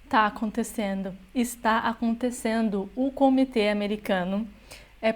Está acontecendo, está acontecendo. O comitê americano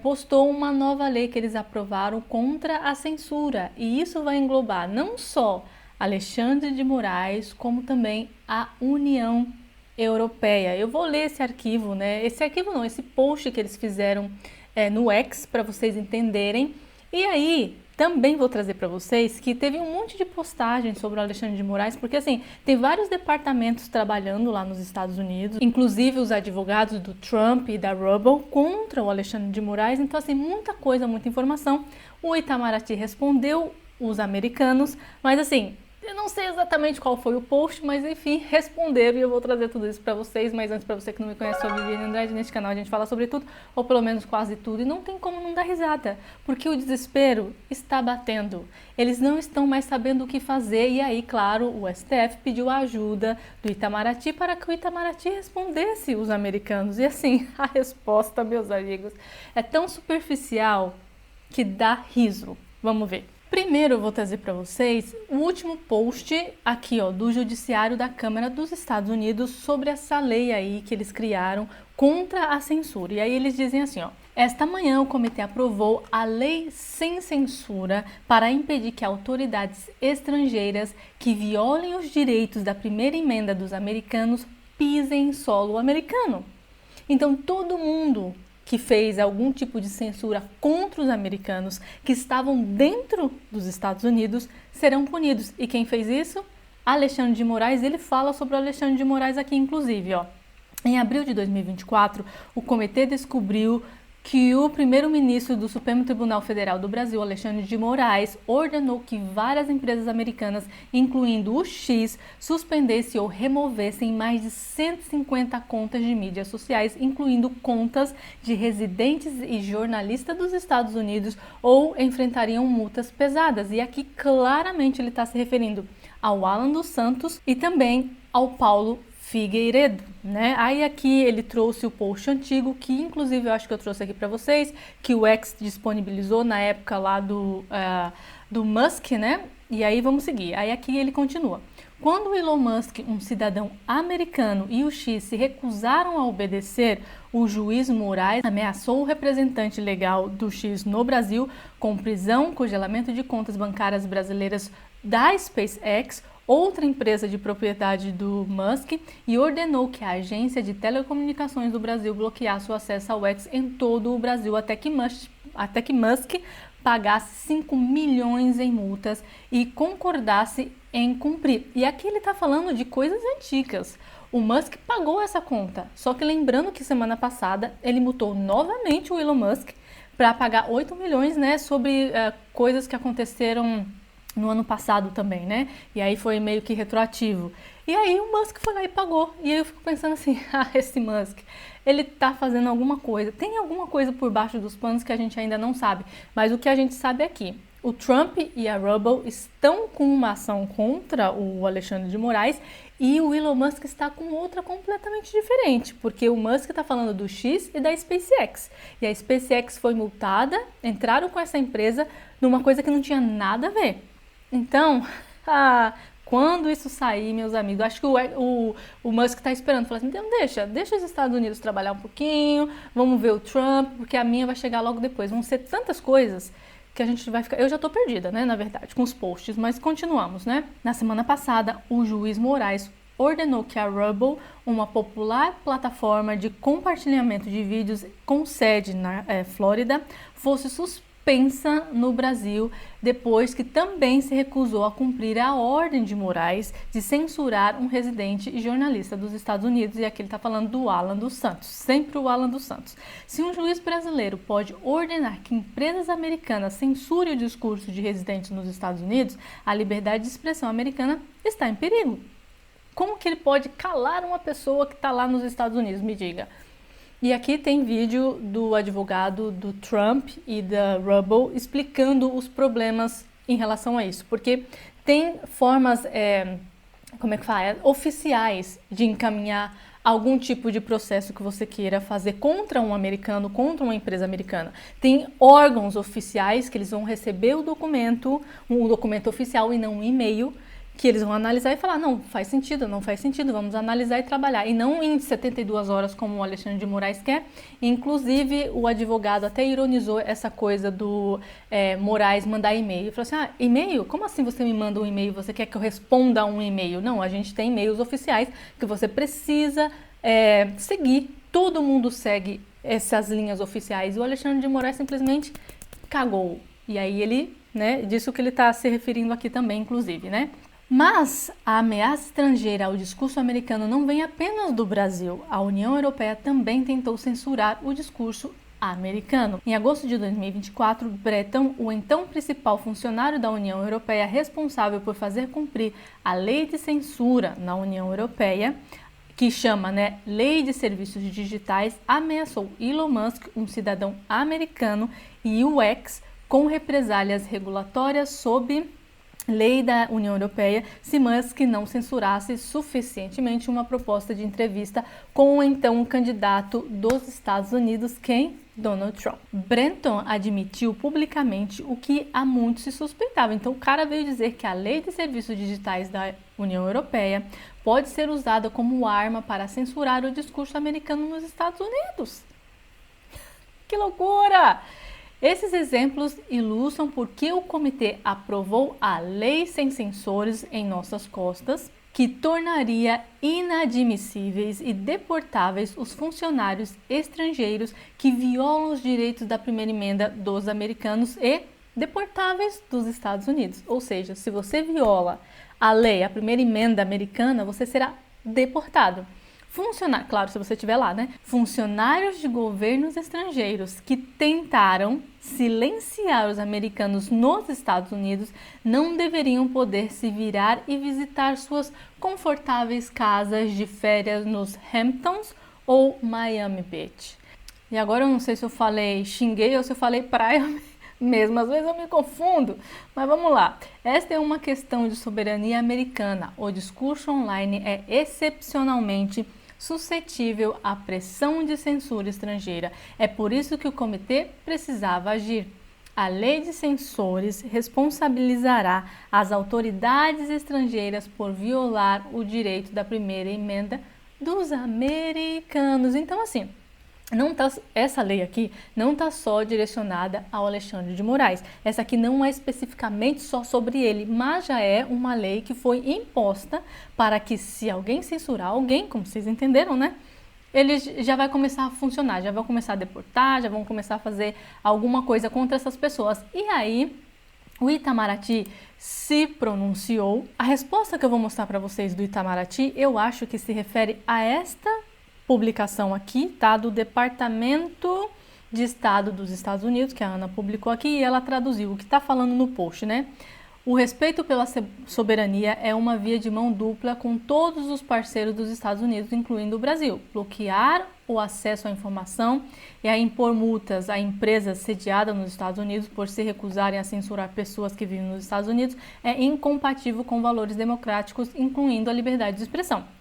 postou uma nova lei que eles aprovaram contra a censura, e isso vai englobar não só Alexandre de Moraes, como também a União Europeia. Eu vou ler esse arquivo, né? Esse arquivo não, esse post que eles fizeram no X para vocês entenderem. E aí, também vou trazer para vocês que teve um monte de postagens sobre o Alexandre de Moraes, porque assim, tem vários departamentos trabalhando lá nos Estados Unidos, inclusive os advogados do Trump e da Rubble contra o Alexandre de Moraes, então assim, muita coisa, muita informação. O Itamaraty respondeu os americanos, mas assim, eu não sei exatamente qual foi o post, mas enfim, responderam e eu vou trazer tudo isso para vocês. Mas antes, para você que não me conhece, eu sou a Viviane Andrade. Neste canal a gente fala sobre tudo, ou pelo menos quase tudo, e não tem como não dar risada, porque o desespero está batendo. Eles não estão mais sabendo o que fazer, e aí, claro, o STF pediu a ajuda do Itamaraty para que o Itamaraty respondesse os americanos. E assim, a resposta, meus amigos, é tão superficial que dá riso. Vamos ver. Primeiro eu vou trazer para vocês o último post aqui, ó, do Judiciário da Câmara dos Estados Unidos sobre essa lei aí que eles criaram contra a censura. E aí eles dizem assim, ó: esta manhã o comitê aprovou a lei sem censura para impedir que autoridades estrangeiras que violem os direitos da primeira emenda dos americanos pisem em solo americano. Então todo mundo que fez algum tipo de censura contra os americanos que estavam dentro dos Estados Unidos serão punidos. E quem fez isso? Alexandre de Moraes. Ele fala sobre o Alexandre de Moraes aqui, inclusive, ó. Em abril de 2024, o comitê descobriu que o primeiro-ministro do Supremo Tribunal Federal do Brasil, Alexandre de Moraes, ordenou que várias empresas americanas, incluindo o X, suspendessem ou removessem mais de 150 contas de mídias sociais, incluindo contas de residentes e jornalistas dos Estados Unidos, ou enfrentariam multas pesadas. E aqui claramente ele está se referindo ao Alan dos Santos e também ao Paulo Figueiredo, né? Aí aqui ele trouxe o post antigo, que inclusive eu acho que eu trouxe aqui para vocês, que o X disponibilizou na época lá do Musk, né? E aí vamos seguir. Aí aqui ele continua. Quando o Elon Musk, um cidadão americano, e o X se recusaram a obedecer, o juiz Moraes ameaçou o representante legal do X no Brasil com prisão, congelamento de contas bancárias brasileiras da SpaceX, outra empresa de propriedade do Musk, e ordenou que a agência de telecomunicações do Brasil bloqueasse o acesso ao X em todo o Brasil até que Musk pagasse 5 milhões em multas e concordasse em cumprir. E aqui ele está falando de coisas antigas. O Musk pagou essa conta, só que lembrando que semana passada ele multou novamente o Elon Musk para pagar 8 milhões, né, sobre coisas que aconteceram no ano passado também, né? E aí foi meio que retroativo. E aí o Musk foi lá e pagou. E aí eu fico pensando assim, esse Musk, ele tá fazendo alguma coisa. Tem alguma coisa por baixo dos panos que a gente ainda não sabe. Mas o que a gente sabe é que o Trump e a Rubble estão com uma ação contra o Alexandre de Moraes e o Elon Musk está com outra completamente diferente, porque o Musk está falando do X e da SpaceX. E a SpaceX foi multada, entraram com essa empresa numa coisa que não tinha nada a ver. Então, quando isso sair, meus amigos, acho que o Musk está esperando, falando assim, então deixa os Estados Unidos trabalhar um pouquinho, vamos ver o Trump, porque a minha vai chegar logo depois. Vão ser tantas coisas que a gente vai ficar... Eu já estou perdida, né, na verdade, com os posts, mas continuamos, né? Na semana passada, o juiz Moraes ordenou que a Rubble, uma popular plataforma de compartilhamento de vídeos com sede na Flórida, fosse suspensa no Brasil, depois que também se recusou a cumprir a ordem de Moraes de censurar um residente e jornalista dos Estados Unidos, e aqui ele está falando do Alan dos Santos, sempre o Alan dos Santos. Se um juiz brasileiro pode ordenar que empresas americanas censurem o discurso de residentes nos Estados Unidos, a liberdade de expressão americana está em perigo. Como que ele pode calar uma pessoa que está lá nos Estados Unidos? Me diga. E aqui tem vídeo do advogado do Trump e da Rubble explicando os problemas em relação a isso, porque tem formas, oficiais de encaminhar algum tipo de processo que você queira fazer contra um americano, contra uma empresa americana. Tem órgãos oficiais que eles vão receber o documento oficial e não um e-mail, que eles vão analisar e falar, não, faz sentido, não faz sentido, vamos analisar e trabalhar. E não em 72 horas, como o Alexandre de Moraes quer. Inclusive, o advogado até ironizou essa coisa do Moraes mandar e-mail. Ele falou assim, e-mail? Como assim você me manda um e-mail? Você quer que eu responda a um e-mail? Não, a gente tem e-mails oficiais que você precisa seguir. Todo mundo segue essas linhas oficiais. E o Alexandre de Moraes simplesmente cagou. E aí ele, disse o que ele está se referindo aqui também, inclusive, Mas a ameaça estrangeira ao discurso americano não vem apenas do Brasil. A União Europeia também tentou censurar o discurso americano. Em agosto de 2024, Breton, o então principal funcionário da União Europeia responsável por fazer cumprir a lei de censura na União Europeia, que chama, Lei de Serviços Digitais, ameaçou Elon Musk, um cidadão americano, e o X com represálias regulatórias sob lei da União Europeia se Musk não censurasse suficientemente uma proposta de entrevista com o então candidato dos Estados Unidos, Donald Trump. Breton admitiu publicamente o que há muito se suspeitava. Então o cara veio dizer que a Lei de Serviços Digitais da União Europeia pode ser usada como arma para censurar o discurso americano nos Estados Unidos. Que loucura! Esses exemplos ilustram por que o comitê aprovou a Lei Sem Censores em nossas costas, que tornaria inadmissíveis e deportáveis os funcionários estrangeiros que violam os direitos da primeira emenda dos americanos e deportáveis dos Estados Unidos. Ou seja, se você viola a lei, a primeira emenda americana, você será deportado. Claro, se você estiver lá, Funcionários de governos estrangeiros que tentaram silenciar os americanos nos Estados Unidos não deveriam poder se virar e visitar suas confortáveis casas de férias nos Hamptons ou Miami Beach. E agora eu não sei se eu xinguei ou se eu falei praia mesmo, às vezes eu me confundo, mas vamos lá. Esta é uma questão de soberania americana. O discurso online é excepcionalmente suscetível à pressão de censura estrangeira. É por isso que o comitê precisava agir. A lei de censores responsabilizará as autoridades estrangeiras por violar o direito da primeira emenda dos americanos. Então, assim, essa lei aqui não está só direcionada ao Alexandre de Moraes. Essa aqui não é especificamente só sobre ele, mas já é uma lei que foi imposta para que, se alguém censurar alguém, como vocês entenderam, ele já vai começar a funcionar, já vão começar a deportar, já vão começar a fazer alguma coisa contra essas pessoas. E aí, o Itamaraty se pronunciou. A resposta que eu vou mostrar para vocês do Itamaraty, eu acho que se refere a esta publicação aqui, do Departamento de Estado dos Estados Unidos, que a Ana publicou aqui, e ela traduziu o que está falando no post, O respeito pela soberania é uma via de mão dupla com todos os parceiros dos Estados Unidos, incluindo o Brasil. Bloquear o acesso à informação e a impor multas a empresas sediadas nos Estados Unidos por se recusarem a censurar pessoas que vivem nos Estados Unidos é incompatível com valores democráticos, incluindo a liberdade de expressão.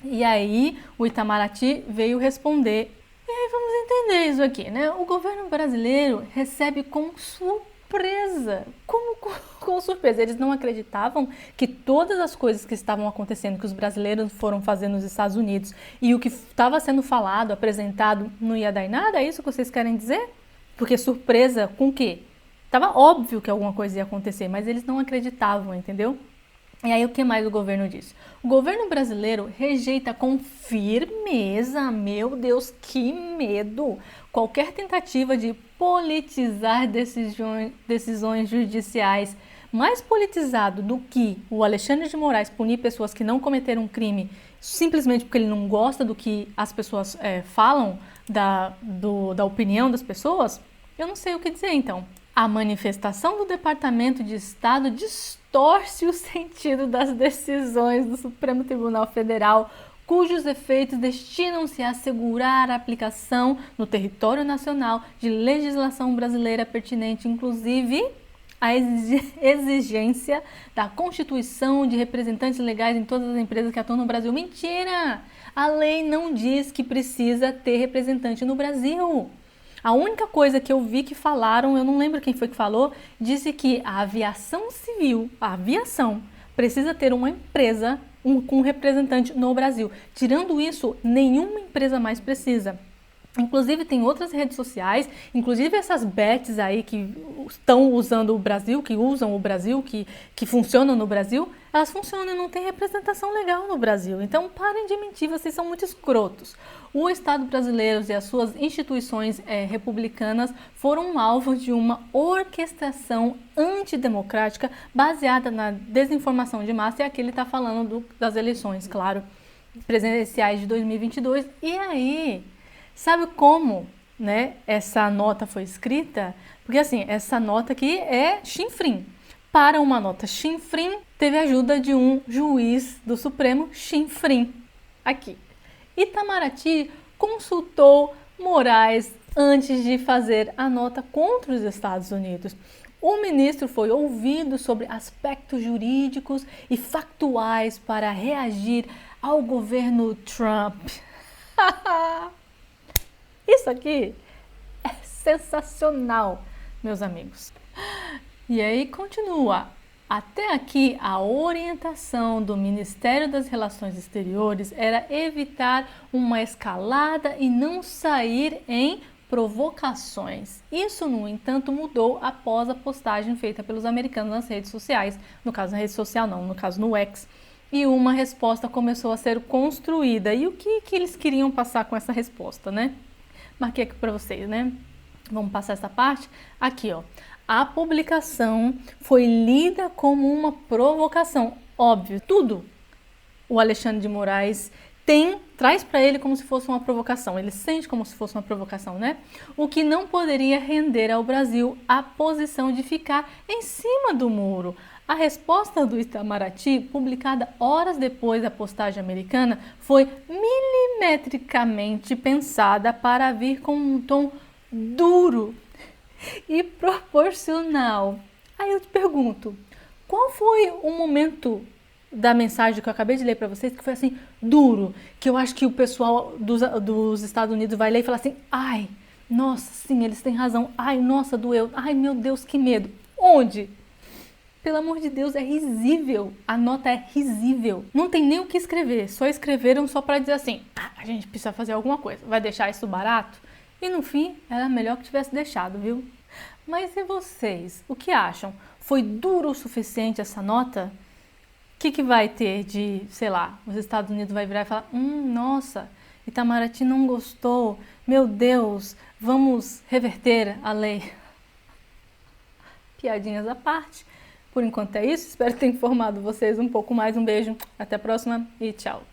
E aí o Itamaraty veio responder. E aí vamos entender isso aqui, O governo brasileiro recebe com surpresa. Como com surpresa? Eles não acreditavam que todas as coisas que estavam acontecendo, que os brasileiros foram fazer nos Estados Unidos e o que estava sendo falado, apresentado, não ia dar em nada? É isso que vocês querem dizer? Porque surpresa com o quê? Tava óbvio que alguma coisa ia acontecer, mas eles não acreditavam, entendeu? E aí o que mais o governo disse? O governo brasileiro rejeita com firmeza, meu Deus, que medo, qualquer tentativa de politizar decisões judiciais. Mais politizado do que o Alexandre de Moraes punir pessoas que não cometeram um crime simplesmente porque ele não gosta do que as pessoas falam, da opinião das pessoas, eu não sei o que dizer então. A manifestação do Departamento de Estado distorce o sentido das decisões do Supremo Tribunal Federal, cujos efeitos destinam-se a assegurar a aplicação no território nacional de legislação brasileira pertinente, inclusive a exigência da constituição de representantes legais em todas as empresas que atuam no Brasil. Mentira! A lei não diz que precisa ter representante no Brasil. A única coisa que eu vi que falaram, eu não lembro quem foi que falou, disse que a aviação civil, a aviação, precisa ter uma empresa com um representante no Brasil. Tirando isso, nenhuma empresa mais precisa. Inclusive tem outras redes sociais, inclusive essas bets aí que estão usando o Brasil, que usam o Brasil, que funcionam no Brasil, elas funcionam e não tem representação legal no Brasil. Então parem de mentir, vocês são muito escrotos. O Estado brasileiro e as suas instituições republicanas foram alvo de uma orquestração antidemocrática baseada na desinformação de massa, e aqui ele está falando das eleições, claro, presidenciais de 2022. E aí... sabe como, né, essa nota foi escrita? Porque assim, essa nota aqui é chinfrim. Para uma nota chinfrim, teve a ajuda de um juiz do Supremo chinfrim. Aqui. Itamaraty consultou Moraes antes de fazer a nota contra os Estados Unidos. O ministro foi ouvido sobre aspectos jurídicos e factuais para reagir ao governo Trump. Isso aqui é sensacional, meus amigos. E aí continua. Até aqui, a orientação do Ministério das Relações Exteriores era evitar uma escalada e não sair em provocações. Isso, no entanto, mudou após a postagem feita pelos americanos nas redes sociais. No caso, na rede social não, no caso no X. E uma resposta começou a ser construída. E o que eles queriam passar com essa resposta, né? Marquei aqui para vocês, né? Vamos passar essa parte? Aqui, ó. A publicação foi lida como uma provocação. Óbvio, tudo o Alexandre de Moraes traz para ele como se fosse uma provocação. Ele sente como se fosse uma provocação, né? O que não poderia render ao Brasil a posição de ficar em cima do muro. A resposta do Itamaraty, publicada horas depois da postagem americana, foi milimetricamente pensada para vir com um tom duro e proporcional. Aí eu te pergunto, qual foi o momento da mensagem que eu acabei de ler para vocês que foi assim, duro, que eu acho que o pessoal dos Estados Unidos vai ler e falar assim, ai, nossa, sim, eles têm razão, ai, nossa, doeu, ai, meu Deus, que medo. Onde? Pelo amor de Deus, é risível. A nota é risível. Não tem nem o que escrever. Só escreveram só para dizer assim, a gente precisa fazer alguma coisa. Vai deixar isso barato? E no fim, era melhor que tivesse deixado, viu? Mas e vocês? O que acham? Foi duro o suficiente essa nota? O que vai ter de, sei lá, os Estados Unidos vai virar e falar, nossa, Itamaraty não gostou. Meu Deus, vamos reverter a lei. Piadinhas à parte. Por enquanto é isso, espero ter informado vocês um pouco mais. Um beijo, até a próxima e tchau!